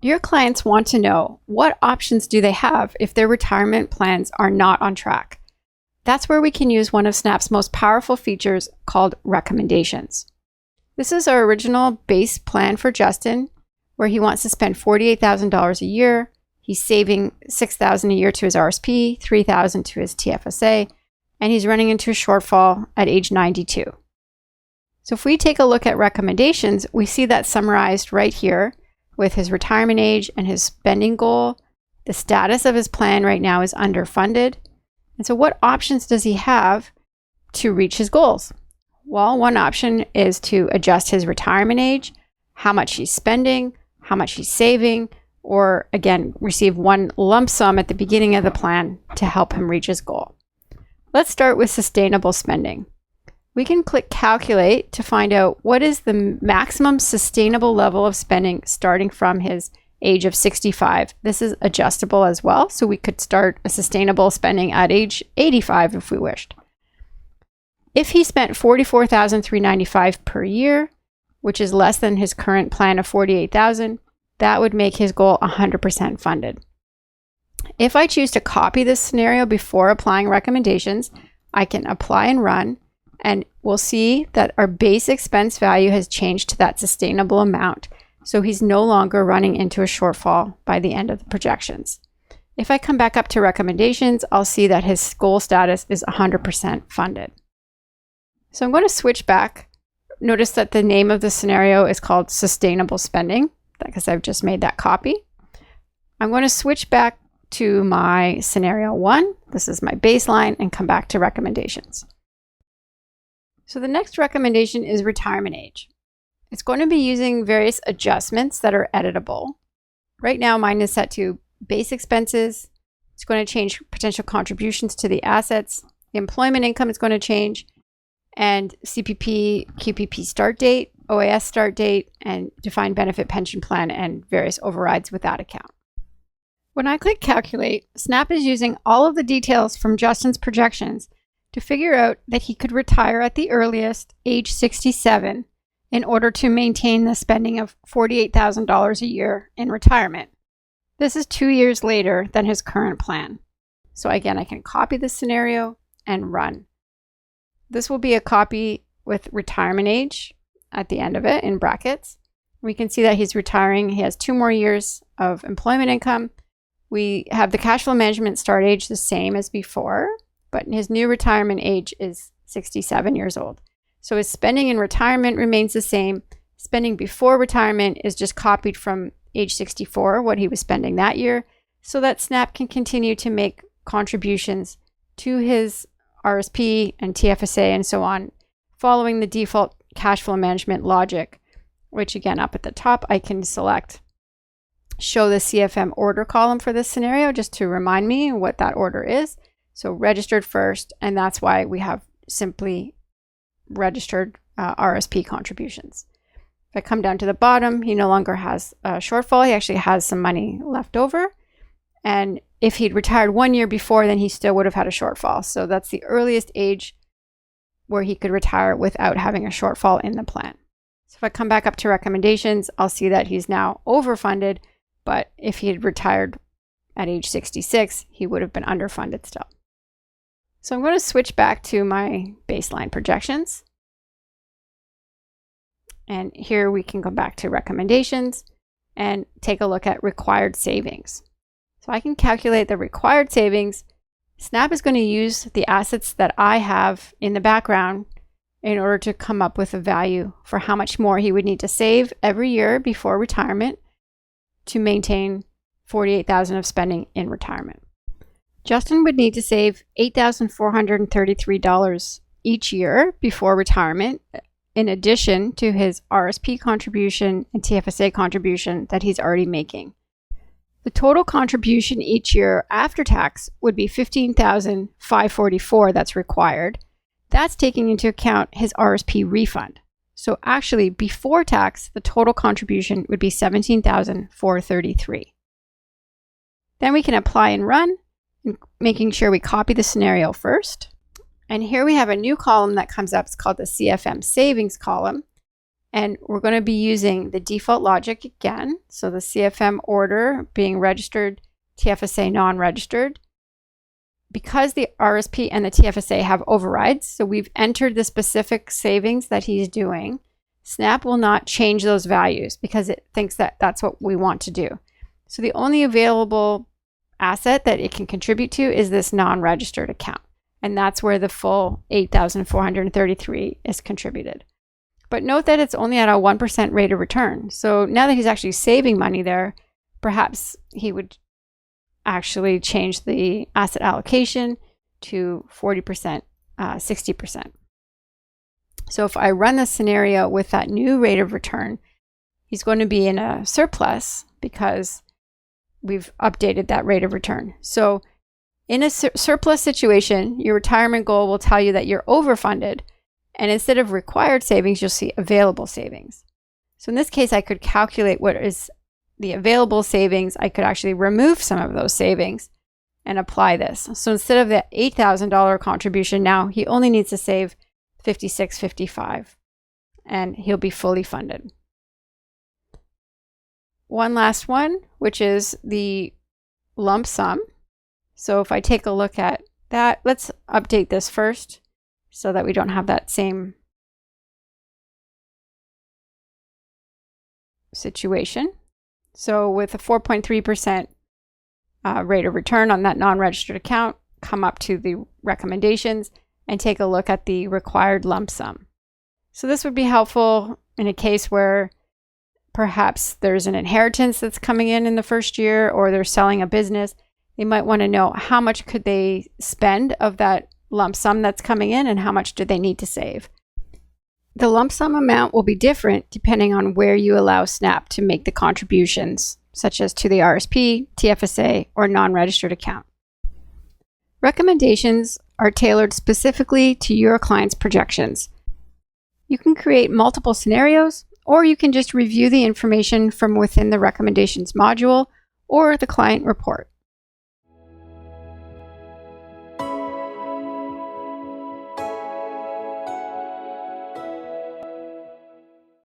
Your clients want to know what options do they have if their retirement plans are not on track. That's where we can use one of Snap's most powerful features called recommendations. This is our original base plan for Justin, where he wants to spend $48,000 a year. He's saving $6,000 a year to his RSP, $3,000 to his TFSA, and he's running into a shortfall at age 92. So if we take a look at recommendations, we see that summarized right here with his retirement age and his spending goal. The status of his plan right now is underfunded. And so what options does he have to reach his goals? Well, one option is to adjust his retirement age, how much he's spending, how much he's saving, or again, receive one lump sum at the beginning of the plan to help him reach his goal. Let's start with sustainable spending. We can click calculate to find out what is the maximum sustainable level of spending starting from his age of 65. This is adjustable as well, so we could start a sustainable spending at age 85 if we wished. If he spent $44,395 per year, which is less than his current plan of $48,000, that would make his goal 100% funded. If I choose to copy this scenario before applying recommendations, I can apply and run, and we'll see that our base expense value has changed to that sustainable amount. So he's no longer running into a shortfall by the end of the projections. If I come back up to recommendations, I'll see that his goal status is 100% funded. So I'm going to switch back. Notice that the name of the scenario is called sustainable spending because I've just made that copy. I'm going to switch back to my scenario 1. This is my baseline, and come back to recommendations. So the next recommendation is retirement age. It's going to be using various adjustments that are editable. Right now, mine is set to base expenses. It's going to change potential contributions to the assets. The employment income is going to change, and CPP, QPP start date, OAS start date, and defined benefit pension plan, and various overrides with that account. When I click calculate, Snap is using all of the details from Justin's projections to figure out that he could retire at the earliest, age 67, in order to maintain the spending of $48,000 a year in retirement. This is 2 years later than his current plan. So again, I can copy this scenario and run. This will be a copy with retirement age at the end of it in brackets. We can see that he's retiring. He has 2 more years of employment income. We have the cash flow management start age the same as before, but his new retirement age is 67 years old. So his spending in retirement remains the same. Spending before retirement is just copied from age 64, what he was spending that year, so that Snap can continue to make contributions to his RSP and TFSA and so on, following the default cash flow management logic, which again, up at the top, I can select show the CFM order column for this scenario just to remind me what that order is. So registered first, and that's why we have simply registered RSP contributions. If I come down to the bottom, he no longer has a shortfall. He actually has some money left over. And if he'd retired 1 year before, then he still would have had a shortfall. So that's the earliest age where he could retire without having a shortfall in the plan. So if I come back up to recommendations, I'll see that he's now overfunded. But if he had retired at age 66, he would have been underfunded still. So I'm going to switch back to my baseline projections. And here we can go back to recommendations and take a look at required savings. So I can calculate the required savings. Snap is going to use the assets that I have in the background in order to come up with a value for how much more he would need to save every year before retirement to maintain $48,000 of spending in retirement. Justin would need to save $8,433 each year before retirement, in addition to his RSP contribution and TFSA contribution that he's already making. The total contribution each year after tax would be $15,544 that's required. That's taking into account his RSP refund. So actually, before tax, the total contribution would be $17,433. Then we can apply and run, making sure we copy the scenario first. And here we have a new column that comes up. It's called the CFM savings column. And we're going to be using the default logic again. So the CFM order being registered, TFSA non-registered. Because the RSP and the TFSA have overrides, so we've entered the specific savings that he's doing, Snap will not change those values because it thinks that that's what we want to do. So the only available asset that it can contribute to is this non-registered account. And that's where the full $8,433 is contributed. But note that it's only at a 1% rate of return. So now that he's actually saving money there, perhaps he would actually change the asset allocation to 40%, 60%. So if I run this scenario with that new rate of return, he's going to be in a surplus because we've updated that rate of return. So in a surplus situation, your retirement goal will tell you that you're overfunded. And instead of required savings, you'll see available savings. So in this case, I could calculate what is the available savings. I could actually remove some of those savings and apply this. So instead of the $8,000 contribution, now he only needs to save $56.55 and he'll be fully funded. One last one, which is the lump sum. So if I take a look at that, let's update this first so that we don't have that same situation. So with a 4.3% rate of return on that non-registered account, come up to the recommendations and take a look at the required lump sum. So this would be helpful in a case where perhaps there's an inheritance that's coming in the first year, or they're selling a business. They might want to know how much could they spend of that lump sum that's coming in and how much do they need to save. The lump sum amount will be different depending on where you allow Snap to make the contributions, such as to the RSP, TFSA, or non-registered account. Recommendations are tailored specifically to your client's projections. You can create multiple scenarios, or you can just review the information from within the recommendations module or the client report.